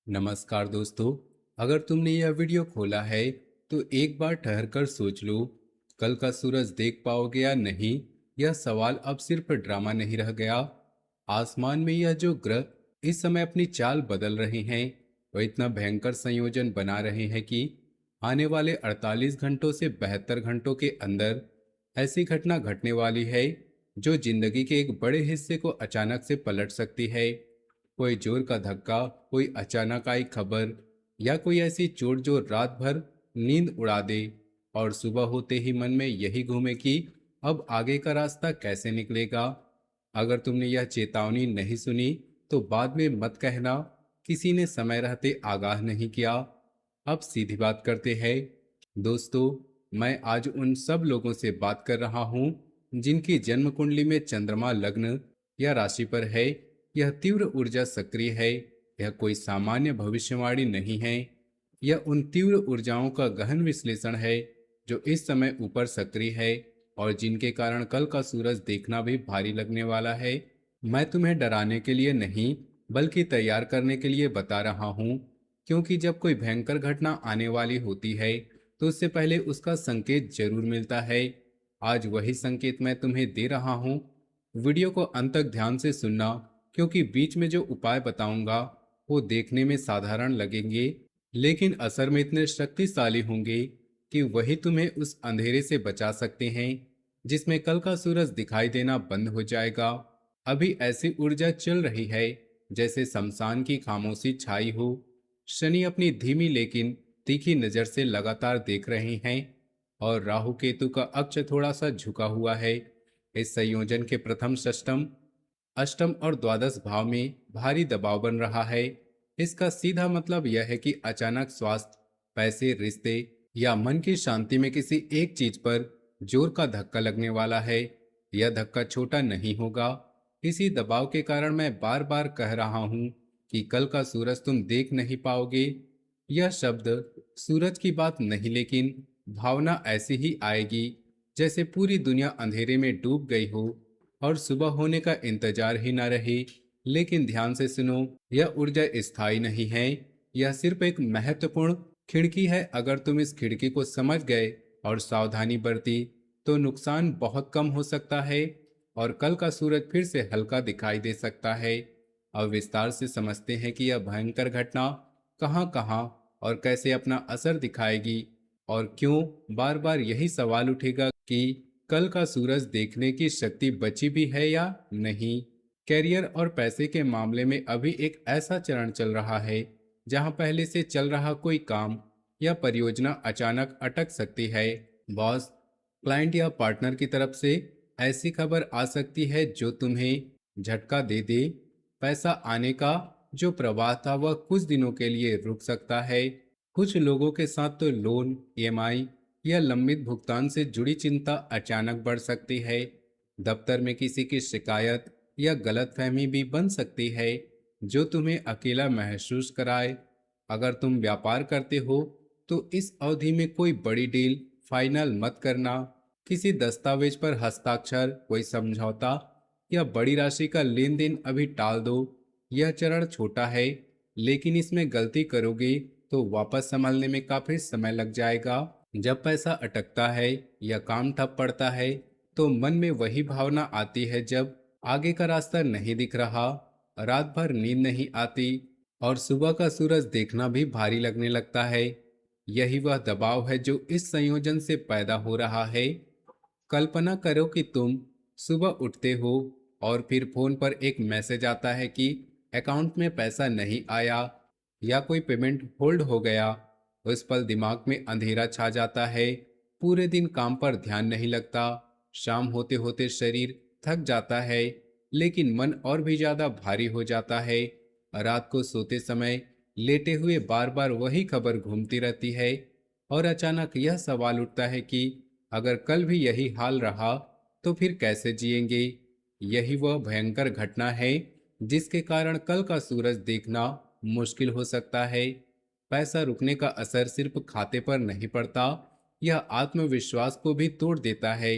नमस्कार दोस्तों। अगर तुमने यह वीडियो खोला है तो एक बार ठहरकर सोच लो, कल का सूरज देख पाओगे या नहीं। यह सवाल अब सिर्फ ड्रामा नहीं रह गया। आसमान में यह जो ग्रह इस समय अपनी चाल बदल रहे हैं, वह इतना भयंकर संयोजन बना रहे हैं कि आने वाले 48 घंटों से 72 घंटों के अंदर ऐसी घटना घटने वाली है जो जिंदगी के एक बड़े हिस्से को अचानक से पलट सकती है। कोई जोर का धक्का, कोई अचानक आई खबर, या कोई ऐसी चोट जो रात भर नींद उड़ा दे और सुबह होते ही मन में यही घूमे कि अब आगे का रास्ता कैसे निकलेगा। अगर तुमने यह चेतावनी नहीं सुनी तो बाद में मत कहना किसी ने समय रहते आगाह नहीं किया। अब सीधी बात करते हैं। दोस्तों, मैं आज उन सब लोगों से बात कर रहा हूँ जिनकी जन्म कुंडली में चंद्रमा लग्न या राशि पर है। यह तीव्र ऊर्जा सक्रिय है। यह कोई सामान्य भविष्यवाणी नहीं है। यह उन तीव्र ऊर्जाओं का गहन विश्लेषण है जो इस समय ऊपर सक्रिय है और जिनके कारण कल का सूरज देखना भी भारी लगने वाला है। मैं तुम्हें डराने के लिए नहीं, बल्कि तैयार करने के लिए बता रहा हूँ, क्योंकि जब कोई भयंकर घटना आने वाली होती है तो उससे पहले उसका संकेत जरूर मिलता है। आज वही संकेत मैं तुम्हें दे रहा हूँ। वीडियो को अंत तक ध्यान से सुनना, क्योंकि बीच में जो उपाय बताऊंगा वो देखने में साधारण लगेंगे, लेकिन असर में इतने शक्तिशाली होंगे कि वही तुम्हें उस अंधेरे से बचा सकते हैं जिसमें कल का सूरज दिखाई देना बंद हो जाएगा। अभी ऐसी ऊर्जा चल रही है जैसे शमशान की खामोशी छाई हो। शनि अपनी धीमी लेकिन तीखी नजर से लगातार देख रहे हैं और राहु केतु का अक्ष थोड़ा सा झुका हुआ है। इस संयोजन के प्रथम, षष्टम, अष्टम और द्वादश भाव में भारी दबाव बन रहा है। इसका सीधा मतलब यह है कि अचानक स्वास्थ्य, पैसे, रिश्ते या मन की शांति में किसी एक चीज पर जोर का धक्का लगने वाला है। यह धक्का छोटा नहीं होगा। इसी दबाव के कारण मैं बार बार कह रहा हूं कि कल का सूरज तुम देख नहीं पाओगे। यह शब्द सूरज की बात नहीं, लेकिन भावना ऐसी ही आएगी जैसे पूरी दुनिया अंधेरे में डूब गई हो और सुबह होने का इंतजार ही ना रहे। लेकिन ध्यान से सुनो, यह ऊर्जा स्थायी नहीं है। यह सिर्फ एक महत्वपूर्ण खिड़की है। अगर तुम इस खिड़की को समझ गए और सावधानी बरती तो नुकसान बहुत कम हो सकता है और कल का सूरज फिर से हल्का दिखाई दे सकता है। अब विस्तार से समझते हैं कि यह भयंकर घटना कहाँ कहाँ और कैसे अपना असर दिखाएगी, और क्यों बार बार यही सवाल उठेगा कि कल का सूरज देखने की शक्ति बची भी है या नहीं। कैरियर और पैसे के मामले में अभी एक ऐसा चरण चल रहा है जहां पहले से चल रहा कोई काम या परियोजना अचानक अटक सकती है। बॉस, क्लाइंट या पार्टनर की तरफ से ऐसी खबर आ सकती है जो तुम्हें झटका दे दे। पैसा आने का जो प्रवाह था वह कुछ दिनों के लिए रुक सकता है। कुछ लोगों के साथ तो लोन, ईएमआई या लंबित भुगतान से जुड़ी चिंता अचानक बढ़ सकती है। दफ्तर में किसी की शिकायत या गलतफहमी भी बन सकती है जो तुम्हें अकेला महसूस कराए। अगर तुम व्यापार करते हो तो इस अवधि में कोई बड़ी डील फाइनल मत करना। किसी दस्तावेज पर हस्ताक्षर, कोई समझौता या बड़ी राशि का लेन देन अभी टाल दो। यह चरण छोटा है, लेकिन इसमें गलती करोगे तो वापस संभलने में काफी समय लग जाएगा। जब पैसा अटकता है या काम ठप पड़ता है तो मन में वही भावना आती है जब आगे का रास्ता नहीं दिख रहा, रात भर नींद नहीं आती और सुबह का सूरज देखना भी भारी लगने लगता है। यही वह दबाव है जो इस संयोजन से पैदा हो रहा है। कल्पना करो कि तुम सुबह उठते हो और फिर फोन पर एक मैसेज आता है कि अकाउंट में पैसा नहीं आया या कोई पेमेंट होल्ड हो गया। उस पल दिमाग में अंधेरा छा जाता है। पूरे दिन काम पर ध्यान नहीं लगता। शाम होते होते शरीर थक जाता है, लेकिन मन और भी ज्यादा भारी हो जाता है। रात को सोते समय लेटे हुए बार बार वही खबर घूमती रहती है और अचानक यह सवाल उठता है कि अगर कल भी यही हाल रहा तो फिर कैसे जिएंगे। यही वह भयंकर घटना है जिसके कारण कल का सूरज देखना मुश्किल हो सकता है। पैसा रुकने का असर सिर्फ खाते पर नहीं पड़ता, यह आत्मविश्वास को भी तोड़ देता है।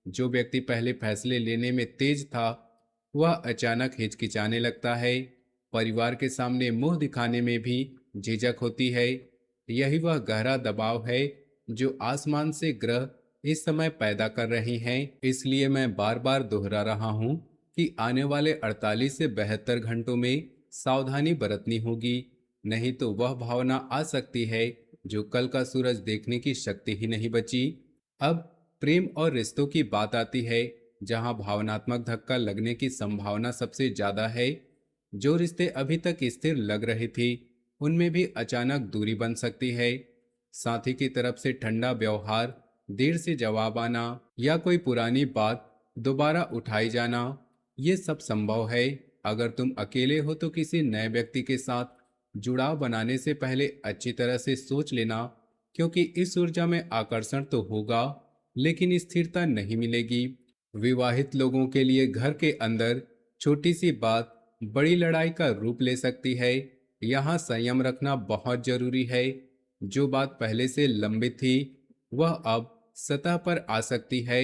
जो व्यक्ति पहले फैसले लेने में तेज था वह अचानक हिचकिचाने लगता है परिवार के सामने मुंह दिखाने में भी झिझक होती है। यही वह गहरा दबाव है जो आसमान से ग्रह इस समय पैदा कर रहे हैं। इसलिए मैं बार बार दोहरा रहा हूं कि आने वाले 48 से 72 घंटों में सावधानी बरतनी होगी, नहीं तो वह भावना आ सकती है जो कल का सूरज देखने की शक्ति ही नहीं बची। अब प्रेम और रिश्तों की बात आती है, जहां भावनात्मक धक्का लगने की संभावना सबसे ज्यादा है। जो रिश्ते अभी तक स्थिर लग रहे थे, उनमें भी अचानक दूरी बन सकती है। साथी की तरफ से ठंडा व्यवहार, देर से जवाब आना या कोई पुरानी बात दोबारा उठाई जाना, ये सब संभव है। अगर तुम अकेले हो तो किसी नए व्यक्ति के साथ जुड़ाव बनाने से पहले अच्छी तरह से सोच लेना, क्योंकि इस ऊर्जा में आकर्षण तो होगा लेकिन स्थिरता नहीं मिलेगी। विवाहित लोगों के लिए घर के अंदर छोटी सी बात बड़ी लड़ाई का रूप ले सकती है। यहाँ संयम रखना बहुत जरूरी है। जो बात पहले से लंबित थी, वह अब सतह पर आ सकती है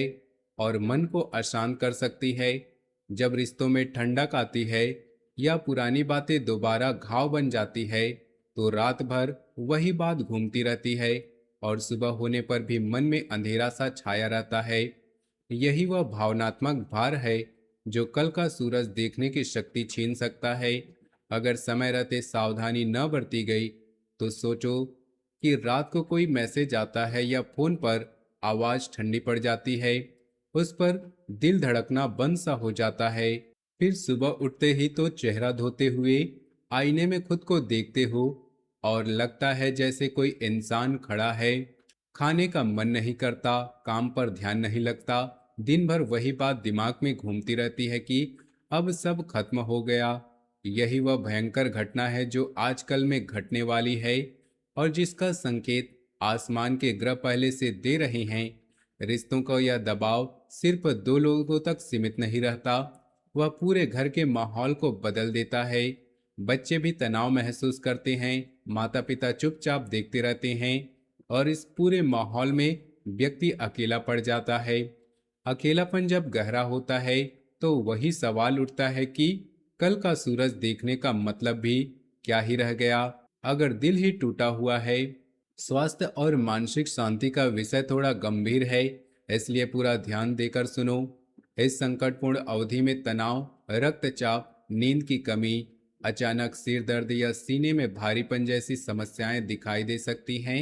और मन को अशांत कर सकती है। जब रिश्तों में ठंडक आती है या पुरानी बातें दोबारा घाव बन जाती है, तो रात भर वही बात घूमती रहती है और सुबह होने पर भी मन में अंधेरा सा छाया रहता है। यही वह भावनात्मक भार है जो कल का सूरज देखने की शक्ति छीन सकता है। अगर समय रहते सावधानी न बरती गई, तो सोचो कि रात को कोई मैसेज आता है या फोन पर आवाज ठंडी पड़ जाती है, उस पर दिल धड़कना बंद सा हो जाता है। फिर सुबह उठते ही तो चेहरा धोते हुए आईने में खुद को देखते हो और लगता है जैसे कोई इंसान खड़ा है। खाने का मन नहीं करता, काम पर ध्यान नहीं लगता, दिन भर वही बात दिमाग में घूमती रहती है कि अब सब खत्म हो गया। यही वह भयंकर घटना है जो आजकल में घटने वाली है और जिसका संकेत आसमान के ग्रह पहले से दे रहे हैं। रिश्तों का यह दबाव सिर्फ दो लोगों तक सीमित नहीं रहता, वह पूरे घर के माहौल को बदल देता है। बच्चे भी तनाव महसूस करते हैं, माता पिता चुपचाप देखते रहते हैं और इस पूरे माहौल में व्यक्ति अकेला पड़ जाता है। अकेलापन जब गहरा होता है, तो वही सवाल उठता है कि कल का सूरज देखने का मतलब भी क्या ही रह गया। अगर दिल ही टूटा हुआ है। स्वास्थ्य और मानसिक शांति का विषय थोड़ा गंभीर है, इसलिए पूरा ध्यान देकर सुनो। इस संकटपूर्ण अवधि में तनाव, रक्तचाप, नींद की कमी, अचानक सिर दर्द या सीने में भारीपन जैसी समस्याएं दिखाई दे सकती हैं।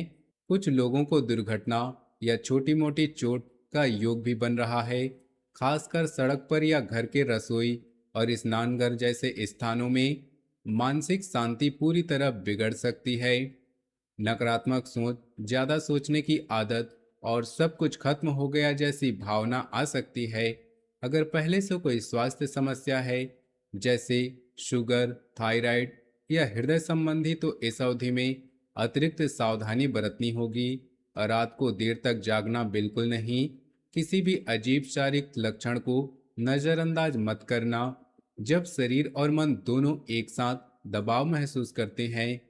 कुछ लोगों को दुर्घटना या छोटी मोटी चोट का योग भी बन रहा है, खासकर सड़क पर या घर के रसोई और स्नानघर जैसे स्थानों में। मानसिक शांति पूरी तरह बिगड़ सकती है। नकारात्मक सोच, ज्यादा सोचने की आदत और सब कुछ खत्म हो गया जैसी भावना आ सकती है। अगर पहले से कोई स्वास्थ्य समस्या है, जैसे शुगर, थायराइड या हृदय संबंधी, तो इस अवधि में अतिरिक्त सावधानी बरतनी होगी। रात को देर तक जागना बिल्कुल नहीं। किसी भी अजीब शारीरिक लक्षण को नजरअंदाज मत करना। जब शरीर और मन दोनों एक साथ दबाव महसूस करते हैं,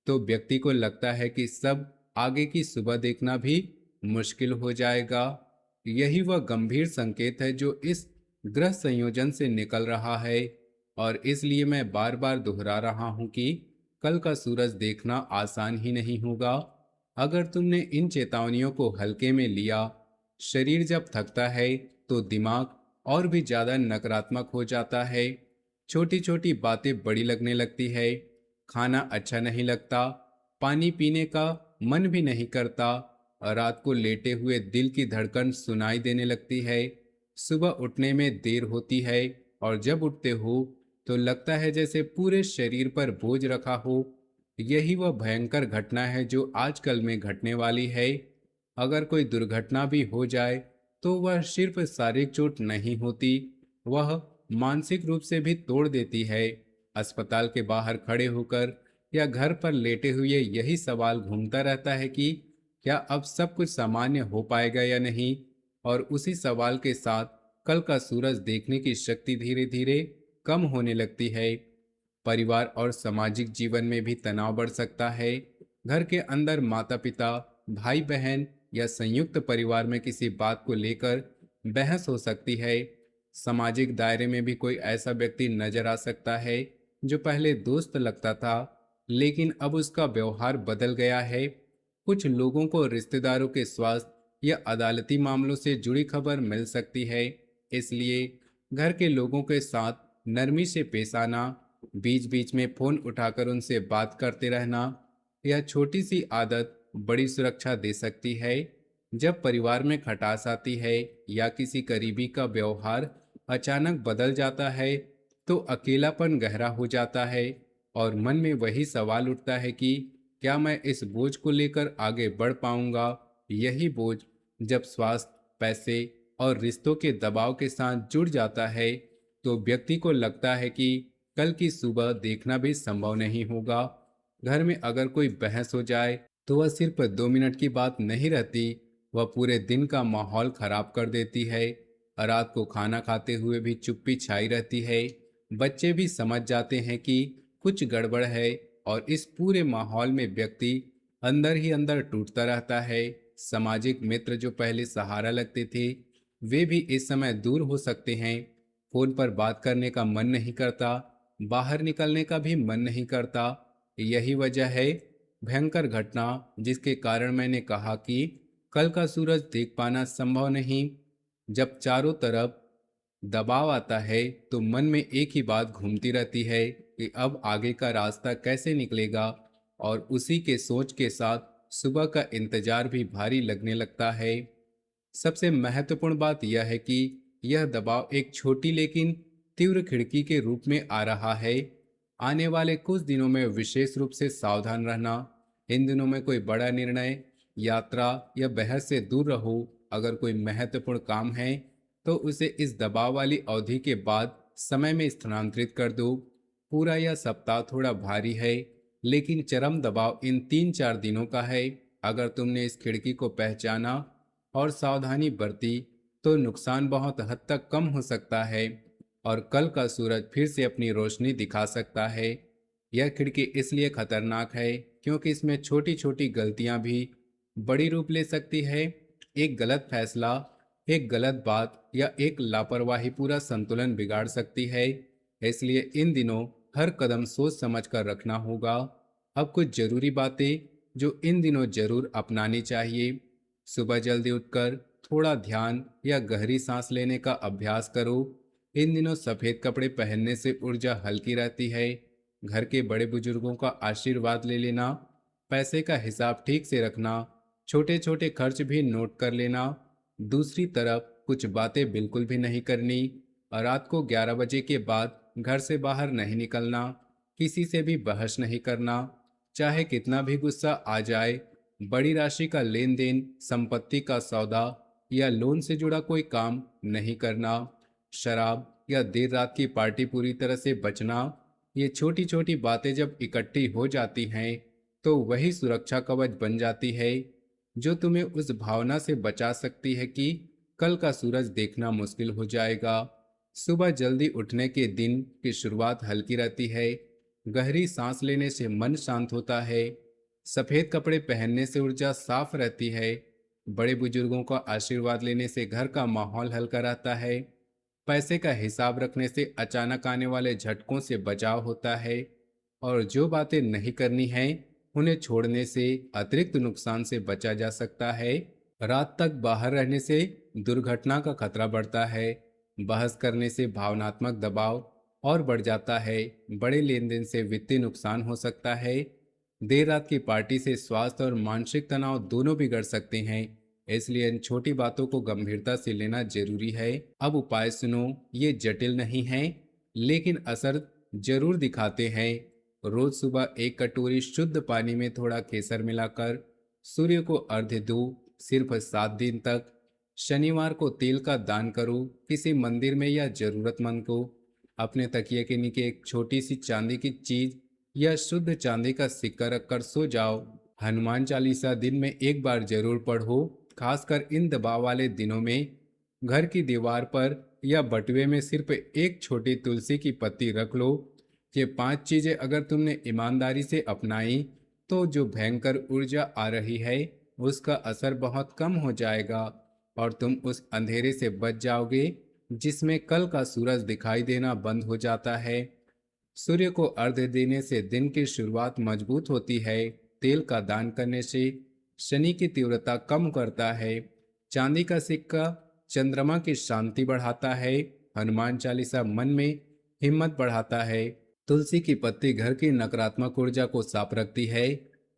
तो व्यक्ति को लगता है कि सब आगे की सुबह देखना भी मुश्किल हो जाएगा। यही वह गंभीर संकेत है जो इस ग्रह संयोजन से निकल रहा है और इसलिए मैं बार बार दोहरा रहा हूं कि कल का सूरज देखना आसान ही नहीं होगा। अगर तुमने इन चेतावनियों को हल्के में लिया, शरीर जब थकता है तो दिमाग और भी ज्यादा नकारात्मक हो जाता है। छोटी छोटी बातें बड़ी लगने लगती है, खाना अच्छा नहीं लगता, पानी पीने का मन भी नहीं करता, और रात को लेटे हुए दिल की धड़कन सुनाई देने लगती है। सुबह उठने में देर होती है और जब उठते हो तो लगता है जैसे पूरे शरीर पर बोझ रखा हो। यही वह भयंकर घटना है जो आजकल में घटने वाली है। अगर कोई दुर्घटना भी हो जाए, तो वह सिर्फ शारीरिक चोट नहीं होती, वह मानसिक रूप से भी तोड़ देती है। अस्पताल के बाहर खड़े होकर या घर पर लेटे हुए यही सवाल घूमता रहता है कि क्या अब सब कुछ सामान्य हो पाएगा या नहीं। और उसी सवाल के साथ कल का सूरज देखने की शक्ति धीरे धीरे कम होने लगती है। परिवार और सामाजिक जीवन में भी तनाव बढ़ सकता है। घर के अंदर माता पिता, भाई बहन या संयुक्त परिवार में किसी बात को लेकर बहस हो सकती है। सामाजिक दायरे में भी कोई ऐसा व्यक्ति नजर आ सकता है जो पहले दोस्त लगता था, लेकिन अब उसका व्यवहार बदल गया है। कुछ लोगों को रिश्तेदारों के स्वास्थ्य या अदालती मामलों से जुड़ी खबर मिल सकती है, इसलिए घर के लोगों के साथ नरमी से पेश आना, बीच बीच में फोन उठाकर उनसे बात करते रहना, यह छोटी सी आदत बड़ी सुरक्षा दे सकती है। जब परिवार में खटास आती है या किसी करीबी का व्यवहार अचानक बदल जाता है, तो अकेलापन गहरा हो जाता है और मन में वही सवाल उठता है कि क्या मैं इस बोझ को लेकर आगे बढ़ पाऊंगा। यही बोझ जब स्वास्थ्य, पैसे और रिश्तों के दबाव के साथ जुड़ जाता है, तो व्यक्ति को लगता है कि कल की सुबह देखना भी संभव नहीं होगा। घर में अगर कोई बहस हो जाए, तो वह सिर्फ 2 मिनट की बात नहीं रहती, वह पूरे दिन का माहौल खराब कर देती है। रात को खाना खाते हुए भी चुप्पी छाई रहती है। बच्चे भी समझ जाते हैं कि कुछ गड़बड़ है और इस पूरे माहौल में व्यक्ति अंदर ही अंदर टूटता रहता है। सामाजिक मित्र जो पहले सहारा लगते थे, वे भी इस समय दूर हो सकते हैं। फोन पर बात करने का मन नहीं करता, बाहर निकलने का भी मन नहीं करता। यही वजह है भयंकर घटना जिसके कारण मैंने कहा कि कल का सूरज देख पाना संभव नहीं। जब चारों तरफ दबाव आता है, तो मन में एक ही बात घूमती रहती है कि अब आगे का रास्ता कैसे निकलेगा, और उसी के सोच के साथ सुबह का इंतजार भी भारी लगने लगता है। सबसे महत्वपूर्ण बात यह है कि यह दबाव एक छोटी लेकिन तीव्र खिड़की के रूप में आ रहा है। आने वाले कुछ दिनों में विशेष रूप से सावधान रहना। इन दिनों में कोई बड़ा निर्णय, यात्रा या बहस से दूर रहो। अगर कोई महत्वपूर्ण काम है, तो उसे इस दबाव वाली अवधि के बाद समय में स्थानांतरित कर दो। पूरा यह सप्ताह थोड़ा भारी है, लेकिन चरम दबाव इन 3-4 दिनों का है। अगर तुमने इस खिड़की को पहचाना और सावधानी बरती, तो नुकसान बहुत हद तक कम हो सकता है और कल का सूरज फिर से अपनी रोशनी दिखा सकता है। यह खिड़की इसलिए खतरनाक है क्योंकि इसमें छोटी छोटी गलतियां भी बड़ी रूप ले सकती है। एक गलत फैसला, एक गलत बात या एक लापरवाही पूरा संतुलन बिगाड़ सकती है। इसलिए इन दिनों हर कदम सोच समझ कर रखना होगा। अब कुछ जरूरी बातें जो इन दिनों जरूर अपनानी चाहिए। सुबह जल्दी उठकर थोड़ा ध्यान या गहरी सांस लेने का अभ्यास करो। इन दिनों सफेद कपड़े पहनने से ऊर्जा हल्की रहती है। घर के बड़े बुजुर्गों का आशीर्वाद ले लेना, पैसे का हिसाब ठीक से रखना, छोटे छोटे खर्च भी नोट कर लेना। दूसरी तरफ कुछ बातें बिल्कुल भी नहीं करनी, और रात को 11 बजे के बाद घर से बाहर नहीं निकलना, किसी से भी बहस नहीं करना, चाहे कितना भी गुस्सा आ जाए। बड़ी राशि का लेन देन, संपत्ति का सौदा या लोन से जुड़ा कोई काम नहीं करना। शराब या देर रात की पार्टी पूरी तरह से बचना। ये छोटी छोटी बातें जब इकट्ठी हो जाती हैं, तो वही सुरक्षा कवच बन जाती है जो तुम्हें उस भावना से बचा सकती है कि कल का सूरज देखना मुश्किल हो जाएगा। सुबह जल्दी उठने के दिन की शुरुआत हल्की रहती है। गहरी सांस लेने से मन शांत होता है। सफेद कपड़े पहनने से ऊर्जा साफ रहती है। बड़े बुजुर्गों का आशीर्वाद लेने से घर का माहौल हल्का रहता है। पैसे का हिसाब रखने से अचानक आने वाले झटकों से बचाव होता है। और जो बातें नहीं करनी है, उन्हें छोड़ने से अतिरिक्त नुकसान से बचा जा सकता है। रात तक बाहर रहने से दुर्घटना का खतरा बढ़ता है। बहस करने से भावनात्मक दबाव और बढ़ जाता है। बड़े लेन देन से वित्तीय नुकसान हो सकता है। देर रात की पार्टी से स्वास्थ्य और मानसिक तनाव दोनों बिगड़ सकते हैं। इसलिए इन छोटी बातों को गंभीरता से लेना जरूरी है। अब उपाय सुनो, ये जटिल नहीं है, लेकिन असर जरूर दिखाते हैं। रोज सुबह एक कटोरी शुद्ध पानी में थोड़ा केसर मिलाकर सूर्य को अर्घ्य दो, सिर्फ 7 दिन तक। शनिवार को तेल का दान करो किसी मंदिर में या जरूरतमंद को। अपने तकिए के नीचे एक छोटी सी चांदी की चीज या शुद्ध चांदी का सिक्का रखकर सो जाओ। हनुमान चालीसा दिन में एक बार जरूर पढ़ो, खासकर इन दबाव वाले दिनों में। घर की दीवार पर या बटुए में सिर्फ एक छोटी तुलसी की पत्ती रख लो। ये 5 चीजें अगर तुमने ईमानदारी से अपनाई, तो जो भयंकर ऊर्जा आ रही है उसका असर बहुत कम हो जाएगा और तुम उस अंधेरे से बच जाओगे जिसमें कल का सूरज दिखाई देना बंद हो जाता है। सूर्य को अर्घ्य देने से दिन की शुरुआत मजबूत होती है। तेल का दान करने से शनि की तीव्रता कम करता है। चांदी का सिक्का चंद्रमा की शांति बढ़ाता है। हनुमान चालीसा मन में हिम्मत बढ़ाता है। तुलसी की पत्ती घर की नकारात्मक ऊर्जा को साफ रखती है।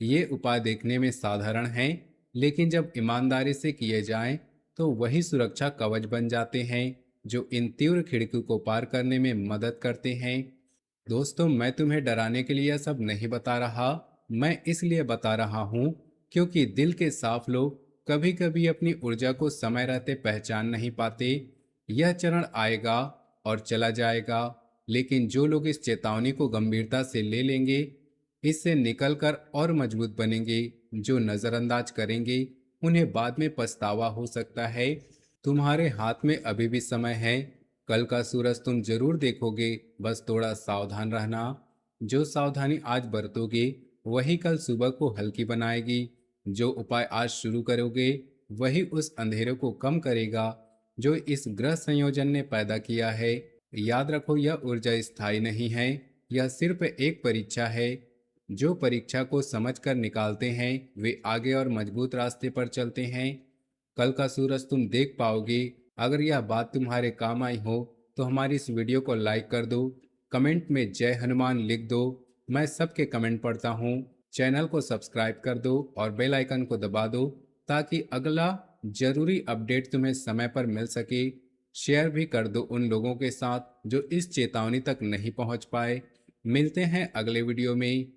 ये उपाय देखने में साधारण हैं, लेकिन जब ईमानदारी से किए जाएं, तो वही सुरक्षा कवच बन जाते हैं, जो इन तीव्र खिड़की को पार करने में मदद करते हैं। दोस्तों, मैं तुम्हें डराने के लिए यह सब नहीं बता रहा। मैं इसलिए बता रहा हूँ क्योंकि दिल के साफ लोग कभी कभी अपनी ऊर्जा को समय रहते पहचान नहीं पाते। यह चरण आएगा और चला जाएगा, लेकिन जो लोग इस चेतावनी को गंभीरता से ले लेंगे, इससे निकलकर और मजबूत बनेंगे। जो नजरअंदाज करेंगे, उन्हें बाद में पछतावा हो सकता है। तुम्हारे हाथ में अभी भी समय है। कल का सूरज तुम जरूर देखोगे, बस थोड़ा सावधान रहना। जो सावधानी आज बरतोगे, वही कल सुबह को हल्की बनाएगी। जो उपाय आज शुरू करोगे, वही उस अंधेरे को कम करेगा जो इस ग्रह संयोजन ने पैदा किया है। याद रखो, यह ऊर्जा स्थायी नहीं है, यह सिर्फ एक परीक्षा है। जो परीक्षा को समझकर निकालते हैं, वे आगे और मजबूत रास्ते पर चलते हैं। कल का सूरज तुम देख पाओगे। अगर यह बात तुम्हारे काम आई हो, तो हमारी इस वीडियो को लाइक कर दो। कमेंट में जय हनुमान लिख दो। मैं सबके कमेंट पढ़ता हूँ। चैनल को सब्सक्राइब कर दो और बेल आइकन को दबा दो, ताकि अगला जरूरी अपडेट तुम्हें समय पर मिल सके। शेयर भी कर दो उन लोगों के साथ जो इस चेतावनी तक नहीं पहुंच पाए। मिलते हैं अगले वीडियो में।